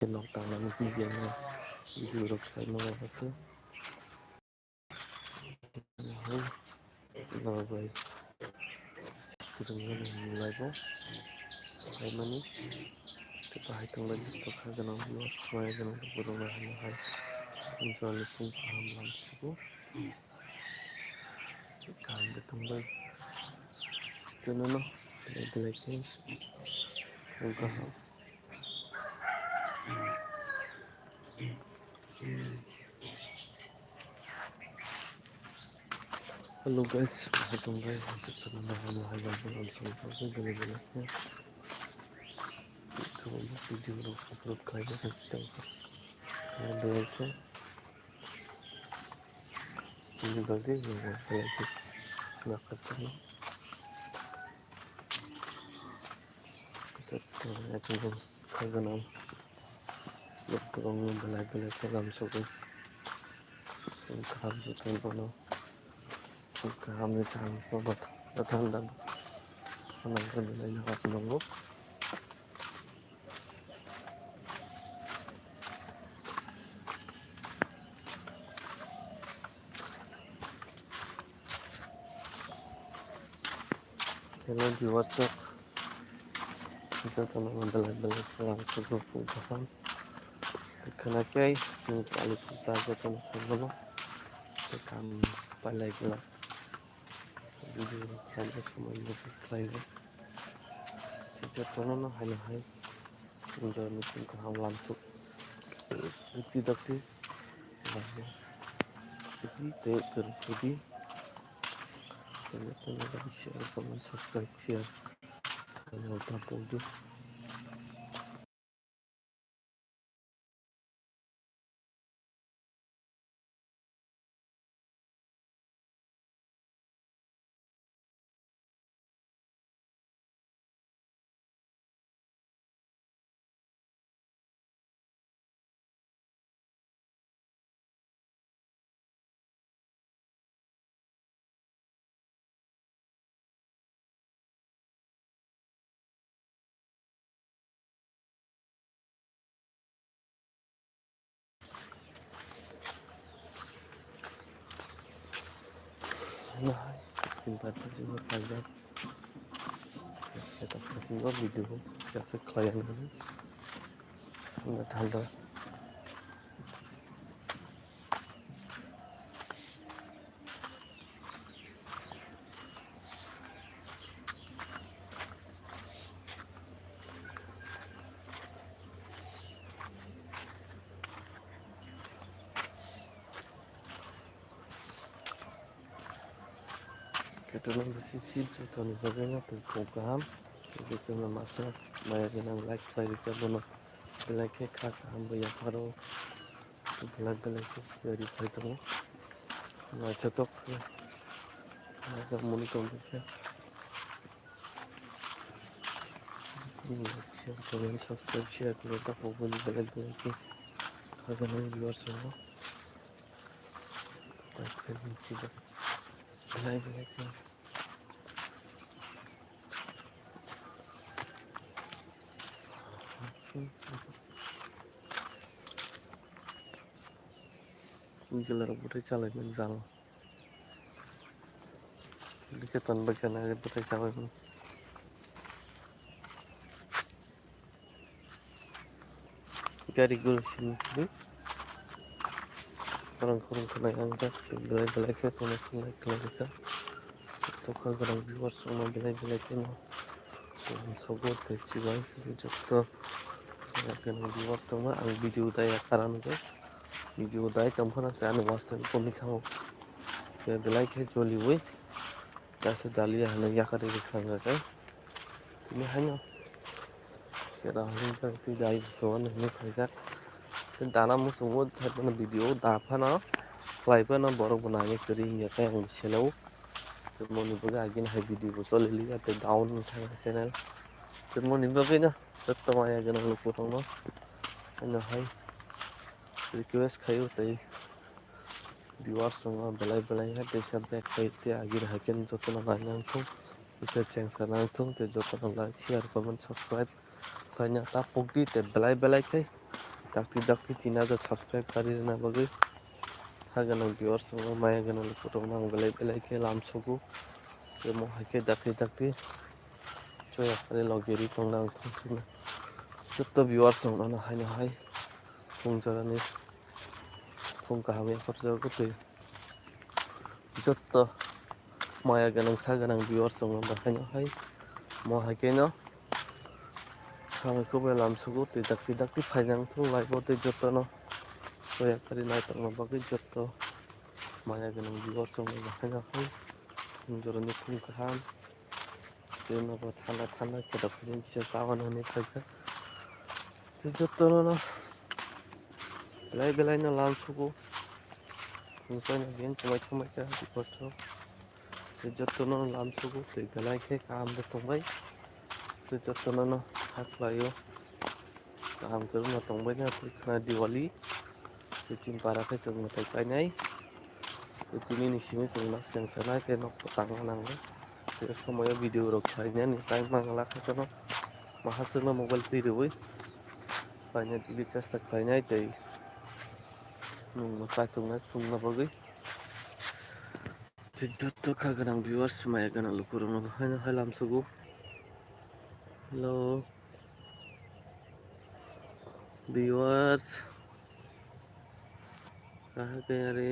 nok tangan pijennya diuruk saya mengawasi nabai kurangnya mulainya hai mani terbaik lagi toka ganang biwas semua ganang berubah hai menjual pun paham langsung kan bertambah itu nono lagi enggak halo guys bertambah itu nono hal langsung gini itu video upload kaya kita ada itu ini bagi yang lagi nggak kesana kita coba kaganam lokong belai dalam suku kaham sukan kono kaham nisang obat datang dan menangkan belai nak menunggu hello viewers kita tanam belai dalam suku kaham Kanakai yung kali saja kan sebelum sekarang palai gelap video kali semua itu play sejak mana hanya hai udah mungkin kaham langsung tidak sih jadi terjadi ternyata ada share comment subscribe share kalau tak boleh nah sebentar juga panjang kita kasih video ya klien ini nggak tahu kita nunggu sip contoh bagaimana program itu memasak bayar dengan like kita bono like kak hamba ya paro belag dari itu nah cetok agak monitor bisa share comment subscribe share kita hubun belag lagi agak nunggu luar semua kita tidak like gelar putih calon menjal di ketan bagian air putih calon gari gul sini kurang kena angkat belai ke tunas naik kita toka garang viewers semua belai ke sogot keciwan jatuh akan viewers semua ang video daya karan ke video daya campur saya anu wasta komi kamu ya belai ke joli woi kasih dalia hanya ya kari dikhanga kan ini hanya kira hanya tidak isoan ini kerja dan tanam semua terpana video dapana live na borok बनाने करी ya kayak yang channel mau nibaga agin hai video so lili ya te down thang channel mau nibaga na tetama ya gana lu kurang no na hai request khayo tai viewers sama belai ya te subscribe kai te agin haken joto na nang thong bisa chang sanang thong te joto na like share comment subscribe kanya ta pokdi te belai kai दाख्लै तिनागा subscribe Garena bagui हागोनां viewers माया गोनां लोगोफोर आं बेलाय लामसुगु बे महायके दाख्लै जया खारि लगेरि दंना आं थांफिनो जत्त viewers दंना हाय फुंजारानि फुंका हाबे खरजा गथै जत्त माया गोनां viewers दङ बेखायनोहाय महायकेनो खामायखौ लामसुगु दै दाख्लै फायनांथ' लाइभआव दै जत्तनो जया खारि नायथांनो bagui जत्त माया गोनां viewers दङ बेखायनोहाय फुंजारानि फुंखाहाम जेनबा थान्दा खेदाफोरजों एसे गाबोन होनो फैखा जत्तनो बेलायनो लामसुगु फुंखायनो गेन समायखा बिकरसआव जत्तनो लामसुगु दै बेलायखे कामबो तंबाय जत्तनो हाख्लायो कामखौ रोंना तंबायना फैखा दिवाली बिथिं बाराखै जों मेथाइ गायनाय बिनि निसिनो जों सोनाय बे न'खौ थांनो नांगौ बे समायाव भिडिअ रख साइनानै टाइम मांला खायनो माहाजोंनो मबाइल फैदोबै फायनो दिबि चार्ज खायनाय दै पाइथुंना फुंना bagui जत्त खागोनां viewers माया गोनां लोगोफोर बेखायनो लामसुगु हेलौ viewers कहाँ गया रे